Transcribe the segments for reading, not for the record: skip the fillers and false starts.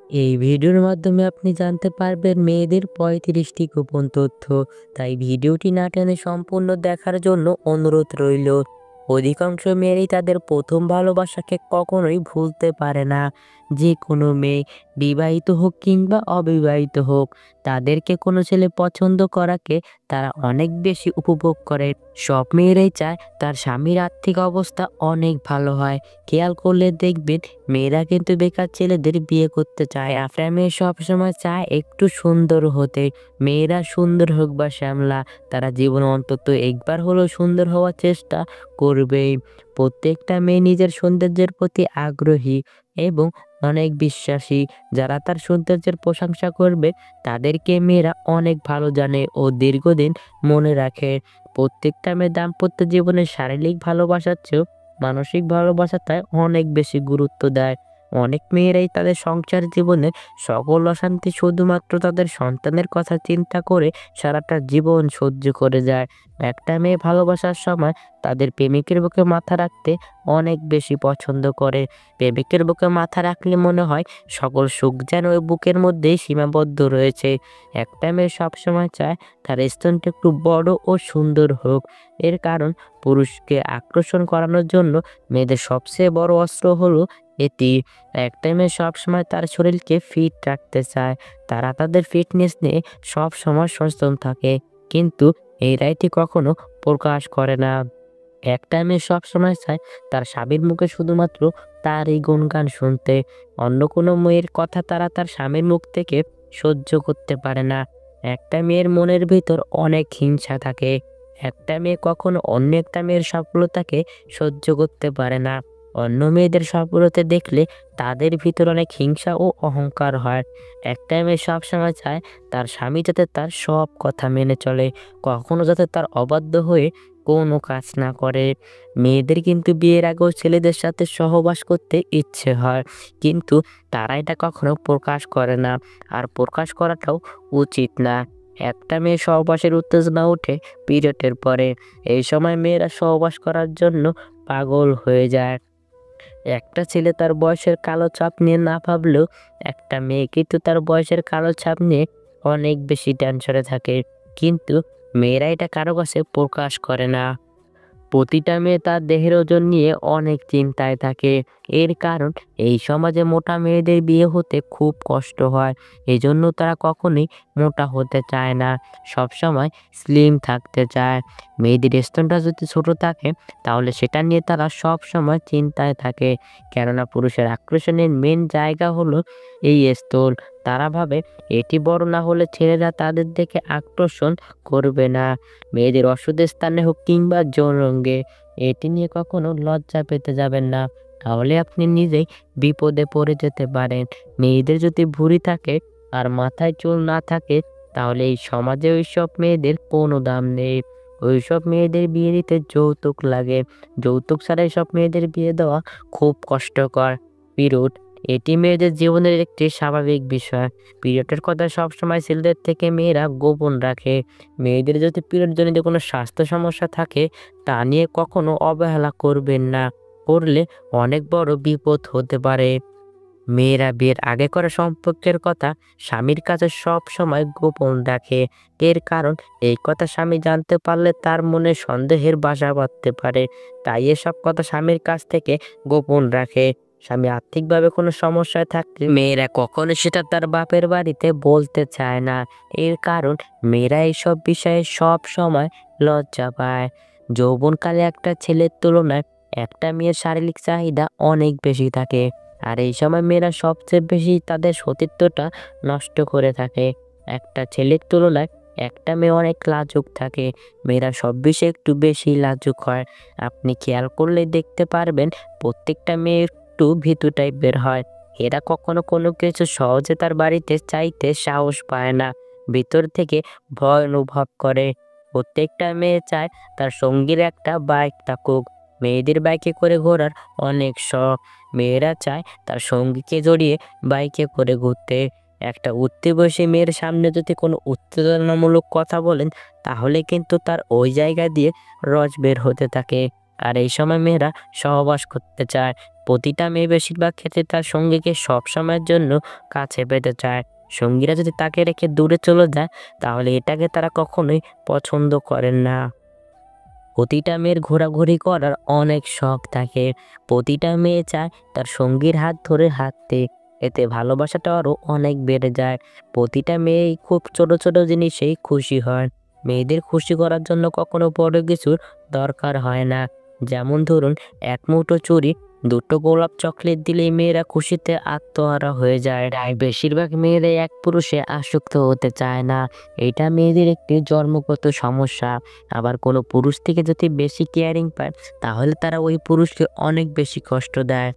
এই ভিডিওর মাধ্যমে আপনি জানতে পারবেন মেয়েদের ৩৫টি গোপন তথ্য। তাই ভিডিওটি না টেনে সম্পূর্ণ দেখার জন্য অনুরোধ রইল। অধিকাংশ মেয়েরই তাদের প্রথম ভালোবাসাকে কখনোই ভুলতে পারে না। যে কোনো মেয়ে, বিবাহিত হোক কিংবা অবিবাহিত হোক, তাদেরকে কোনো ছেলে পছন্দ করাকে তারা অনেক বেশি উপভোগ করে। সব মেয়েরাই চায় তার স্বামীর আর্থিক অবস্থা অনেক ভালো হয়। খেয়াল করলে দেখবেন মেয়েরা কিন্তু বেকার ছেলেদের বিয়ে করতে চায়। একটা মেয়ে সবসময় চায় একটু সুন্দর হতে। মেয়েরা সুন্দর হোক বা শ্যামলা, তারা জীবনে অন্তত একবার হলেও সুন্দর হওয়ার চেষ্টা করবেই। প্রত্যেকটা মেয়ে নিজের সৌন্দর্যের প্রতি আগ্রহী এবং অনেক বিশ্বাসী। যারা তার সৌন্দর্যের প্রশংসা করবে তাদেরকে মেয়েরা অনেক ভালো জানে ও দীর্ঘদিন মনে রাখে। প্রত্যেকটা মেয়ে দাম্পত্য জীবনে শারীরিক ভালোবাসার চেয়েও মানসিক ভালোবাসাটায় অনেক বেশি গুরুত্ব দেয়। অনেক মেয়েরাই তাদের সংসার জীবনের সকল অশান্তি শুধুমাত্র তাদের সন্তানের কথা চিন্তা করে সারাটা জীবন সহ্য করে যায়। একটা মেয়ে ভালোবাসার সময় তাদের প্রেমিকের বুকে মাথা রাখতে অনেক বেশি পছন্দ করে। প্রেমিকের বুকে মাথা রাখলে মনে হয় সকল সুখ যেন ওই বুকের মধ্যেই সীমাবদ্ধ রয়েছে। একটা মেয়ে সবসময় চায় তার স্তনটা একটু বড় ও সুন্দর হোক। এর কারণ পুরুষকে আকর্ষণ করানোর জন্য মেয়েদের সবচেয়ে বড় অস্ত্র হলো এটি। একটা মেয়ে সবসময় তার শরীরকে ফিট রাখতে চায়। তারা তাদের ফিটনেস নিয়ে সবসময় সচেতন থাকে। কিন্তু এটি কখনো প্রকাশ করে না। একটা মেয়ে সবসময় চায় তার স্বামীর মুখে শুধুমাত্র তারই গুণগান শুনতে। অন্য কোনো মেয়ের কথা তারা তার স্বামীর মুখ থেকে সহ্য করতে পারে না। একটা মেয়ের মনের ভিতর অনেক হিংসা থাকে। একটা মেয়ে কখনো অন্য একটা মেয়ের সফলতাকে সহ্য করতে পারে না। অন্য মেয়েদের সফলতা দেখলে তাদের ভিতর অনেক হিংসা ও অহংকার হয়। একটা মেয়ে সবসময় চায় তার স্বামী যাতে তার সব কথা মেনে চলে, কখনো যাতে তার অবাধ্য হয়ে কোনো কাজ না করে। মেয়েদের কিন্তু বিয়ের আগেও ছেলেদের সাথে সহবাস করতে ইচ্ছে হয়, কিন্তু তারা এটা কখনো প্রকাশ করে না। আর প্রকাশ করাটাও উচিত না। একটা মেয়ে সহবাসের উত্তেজনা ওঠে পিরিয়ডের পরে। এই সময় মেয়েরা সহবাস করার জন্য পাগল হয়ে যায়। একটা ছেলে তার বয়সের কালো ছাপ নিয়ে না ভাবলেও একটা মেয়ে কিন্তু তার বয়সের কালো ছাপ নিয়ে অনেক বেশি টেনশনে থাকে। কিন্তু মেয়েরা এটা কারো কাছে প্রকাশ করে না। প্রতিটা মেয়ে তার দেহের ওজন নিয়ে অনেক চিন্তায় থাকে। এর কারণ এই সমাজে মোটা মেয়েদের বিয়ে হতে খুব কষ্ট হয়। এজন্য তারা কখনোই মোটা হতে চায় না। সবসময় স্লিম থাকতে চায়। মেয়েদের স্তনটা যদি ছোট থাকে তাহলে সেটা নিয়ে তারা সবসময় চিন্তায় থাকে। কেননা পুরুষের আকর্ষণের মেন জায়গা হলো এই স্তন। তারা ভাবে এটি বড় না হলে ছেলেরা তাদের দিকে আকর্ষণ করবে না। মেয়েদের অসুখের স্থানে হোক কিংবা যৌনাঙ্গে, এটি নিয়ে কখনো লজ্জা পেতে যাবেন না। তাহলে আপনি নিজেই বিপদে পড়ে যেতে পারেন। মেয়েদের যদি ভুঁড়ি থাকে আর মাথায় চুল না থাকে তাহলে এই সমাজে ওইসব মেয়েদের কোনো দাম নেই। ওইসব মেয়েদের বিয়ে দিতে যৌতুক লাগে। যৌতুক ছাড়া এসব মেয়েদের বিয়ে দেওয়া খুব কষ্টকর। পিরুড, এটি মেয়েদের জীবনের একটি স্বাভাবিক বিষয়। পিরিয়ডের কথা সবসময় ছেলেদের থেকে মেয়েরা গোপন রাখে। মেয়েদের যদি পিরিয়ডজনিত কোনো স্বাস্থ্য সমস্যা থাকে তা নিয়ে কখনো অবহেলা করবেন না। করলে অনেক বড় বিপদ হতে পারে। মেয়েরা বিয়ের আগে করা সম্পর্কের কথা স্বামীর কাছে সব সময় গোপন রাখে। এর কারণ এই কথা স্বামী জানতে পারলে তার মনে সন্দেহের বাসা বাঁধতে পারে। তাই এসব কথা স্বামীর কাছ থেকে গোপন রাখে। স্বামী আর্থিকভাবে কোনো সমস্যায় থাকলে মেয়েরা কখনো সেটা তার বাপের বাড়িতে বলতে চায় না। এর কারণ মেয়েরা এইসব বিষয়ে সব সময় লজ্জা পায়। যৌবনকালে একটা ছেলের তুলনায় একটা মেয়ের শারীরিক চাহিদা অনেক বেশি থাকে। আর এই সময় মেয়েরা সবচেয়ে বেশি তাদের সতীত্বটা নষ্ট করে থাকে। একটা ছেলের তুলনায় একটা মেয়ে অনেক লাজুক থাকে। মেয়েরা সব বিষয়ে একটু বেশি লাজুক হয়। আপনি খেয়াল করলে দেখতে পারবেন প্রত্যেকটা মেয়ে একটু ভীতু টাইপের হয়। এরা কখনো কোনো কিছু সহজে তার বাড়িতে চাইতে সাহস পায় না। ভিতর থেকে ভয় অনুভব করে। প্রত্যেকটা মেয়ে চায় তার সঙ্গীর একটা বাইক থাকুক। মেয়েদের বাইকে করে ঘোরার অনেক শখ। মেয়েরা চায় তার সঙ্গীকে জড়িয়ে বাইকে করে ঘুরতে। একটা উঠতে বসে মেয়ের সামনে যদি কোনো উত্তেজনামূলক কথা বলেন তাহলে কিন্তু তার ওই জায়গা দিয়ে রস বের হতে থাকে। আর এই সময় মেয়েরা সহবাস করতে চায়। প্রতিটা মেয়ে বেশিরভাগ ক্ষেত্রে তার সঙ্গীকে সবসময়ের জন্য কাছে পেতে চায়। সঙ্গীরা যদি তাকে রেখে দূরে চলে যায়, তাহলে এটাকে তারা কখনোই পছন্দ করেন না। প্রতিটা মেয়ের ঘোরাঘুরি করার অনেক শখ থাকে। প্রতিটা মেয়ে চায় তার সঙ্গীর হাত ধরে হাঁটতে। এতে ভালোবাসাটা আরও অনেক বেড়ে যায়। প্রতিটা মেয়েই খুব ছোট ছোট জিনিসেই খুশি হয়। মেয়েদের খুশি করার জন্য কখনো বড় কিছুর দরকার হয় না। যেমন ধরুন, এক মুঠো চুড়ি, দুটো গোলাপ চকলেট দিলেই মেয়েরা খুশিতে আত্মহারা হয়ে যায়। তাই বেশিরভাগ মেয়েরাই এক পুরুষে আসক্ত হতে চায় না। এটা মেয়েদের একটি জন্মগত সমস্যা। আবার কোনো পুরুষ থেকে যদি বেশি কেয়ারিং পায়, তাহলে তারা ওই পুরুষকে অনেক বেশি কষ্ট দেয়।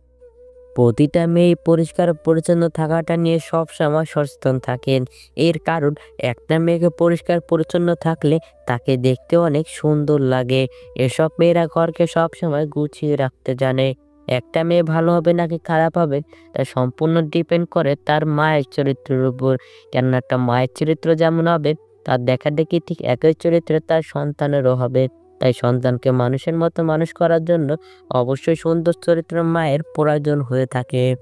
প্রতিটা মেয়ে পরিষ্কার পরিচ্ছন্ন থাকাটা নিয়ে সবসময় সচেতন থাকেন। এর কারণ, একটা মেয়েকে পরিষ্কার পরিচ্ছন্ন থাকলে তাকে দেখতে অনেক সুন্দর লাগে। এসব মেয়েরা ঘরকে সবসময় গুছিয়ে রাখতে জানে। একটা মেয়ে ভালো হবে নাকি খারাপ হবে, তা সম্পূর্ণ ডিপেন্ড করে তার মায়ের চরিত্রের উপর। কেননা একটা মায়ের চরিত্র যেমন হবে, তার দেখাদেখি ঠিক একই চরিত্রে তার সন্তানেরও হবে। তাই সন্তানকে মানুষের মতো মানুষ করার জন্য অবশ্যই সুন্দর চরিত্রের মায়ের প্রয়োজন হয়ে থাকে।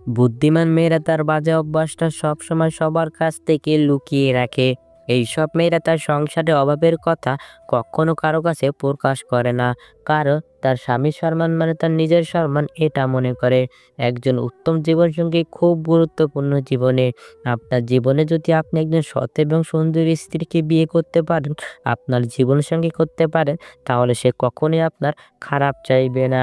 বুদ্ধিমান মেয়েরা তার বাজে অভ্যাসটা সবসময় সবার কাছ থেকে লুকিয়ে রাখে। এইসব মেয়েরা তার সংসারে অভাবের কথা কখনো কারো কাছে প্রকাশ করে না। কারণ তার স্বামীর সম্মান মানে তার নিজের সম্মান, এটা মনে করে। একজন উত্তম জীবনসঙ্গী খুব গুরুত্বপূর্ণ জীবনে। আপনার জীবনে যদি আপনি একজন সৎ এবং সুন্দরী স্ত্রীকে বিয়ে করতে পারেন, আপনার জীবনসঙ্গী করতে পারেন, তাহলে সে কখনোই আপনার খারাপ চাইবে না।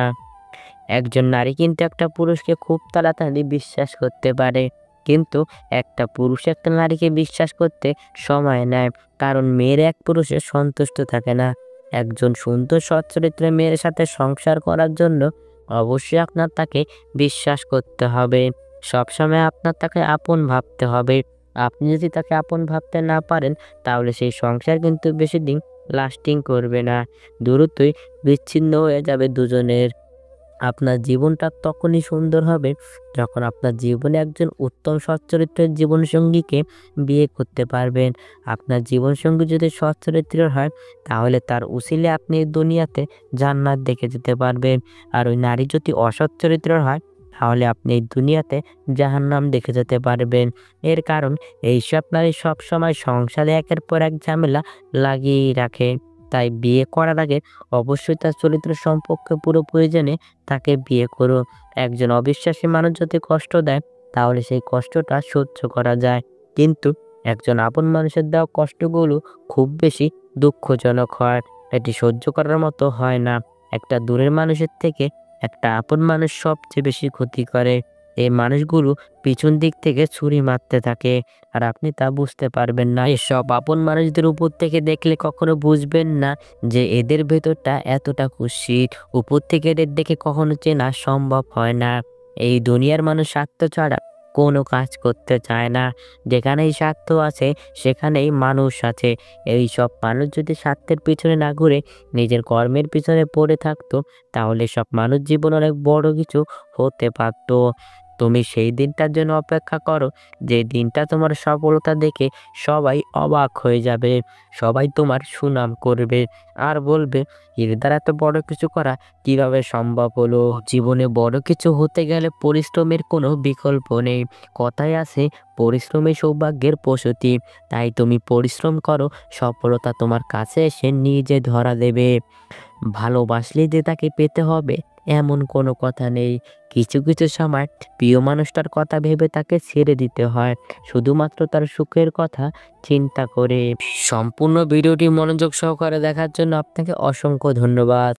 একজন নারী কিন্তু একটা পুরুষকে খুব তাড়াতাড়ি বিশ্বাস করতে পারে, কিন্তু একটা পুরুষ একটা নারীকে বিশ্বাস করতে সময় নেয়। কারণ মেয়ের এক পুরুষে সন্তুষ্ট থাকে না। একজন সুন্দর সৎ চরিত্রের মেয়ের সাথে সংসার করার জন্য অবশ্যই আপনার তাকে বিশ্বাস করতে হবে। সবসময় আপনার তাকে আপন ভাবতে হবে। আপনি যদি তাকে আপন ভাবতে না পারেন, তাহলে সেই সংসার কিন্তু বেশি দিন লাস্টিং করবে না। দ্রুতই বিচ্ছিন্ন হয়ে যাবে দুজনের। আপনার জীবনটা তখনই সুন্দর হবে, যখন আপনার জীবনে একজন উত্তম সৎ চরিত্রের জীবনসঙ্গীকে বিয়ে করতে পারবেন। আপনার জীবনসঙ্গী যদি সৎ চরিত্রের হয়, তাহলে তার উসিলে আপনি এই দুনিয়াতে জান্নাত দেখে যেতে পারবেন। আর ওই নারী যদি অসৎ চরিত্রের হয়, তাহলে আপনি এই দুনিয়াতে জাহান্নাম দেখে যেতে পারবেন। এর কারণ, এইসব নারী সবসময় সংসারে একের পর এক ঝামেলা লাগিয়েই রাখে। তাই বিয়ে করার আগে অবশ্যই তার চরিত্র সম্পর্কে পুরোপুরি জেনে তাকে বিয়ে করো। একজন অবিশ্বাসী মানুষ যদি কষ্ট দেয়, তাহলে সেই কষ্টটা সহ্য করা যায়। কিন্তু একজন আপন মানুষের দেওয়া কষ্টগুলো খুব বেশি দুঃখজনক হয়। এটি সহ্য করার মতো হয় না। একটা দূরের মানুষের থেকে একটা আপন মানুষ সবচেয়ে বেশি ক্ষতি করে। এই মানুষগুলো পিছন দিক থেকে ছুরি মারতে থাকে, আর আপনি তা বুঝতে পারবেন না। এসব আপন মানুষদের উপর থেকে দেখলে কখনো বুঝবেন না যে এদের ভেতরটা এতটা কুৎসিত। উপর থেকে এদের দেখে কখনো চেনা সম্ভব হয় না। এই দুনিয়ার মানুষ স্বার্থ ছাড়া কোনো কাজ করতে চায় না। যেখানেই স্বার্থ আছে, সেখানেই মানুষ আছে। এই সব মানুষ যদি স্বার্থের পিছনে না ঘুরে নিজের কর্মের পিছনে পড়ে থাকতো, তাহলে সব মানুষ জীবন অনেক বড় কিছু হতে পারতো। তুমি সেই দিনটার জন্য অপেক্ষা করো, যে দিনটা তোমার সফলতা দেখে সবাই অবাক হয়ে যাবে। সবাই তোমার সুনাম করবে আর বলবে, এর দ্বারা এত বড় কিছু করা কিভাবে সম্ভব হলো। জীবনে বড় কিছু হতে গেলে পরিশ্রমের কোনো বিকল্প নেই। কথায় আছে, পরিশ্রমী সৌভাগ্যের প্রসূতি। তাই তুমি পরিশ্রম করো, সফলতা তোমার কাছে এসে নিজে ধরা দেবে। ভালোবাসলেই যে তাকে পেতে হবে এমন কোনো কথা নেই। কিছু কিছু সময় প্রিয় মানুষটার কথা ভেবে তাকে ছেড়ে দিতে হয়, শুধুমাত্র তার সুখের কথা চিন্তা করে। সম্পূর্ণ ভিডিওটি মনোযোগ সহকারে দেখার জন্য আপনাকে অসংখ্য ধন্যবাদ।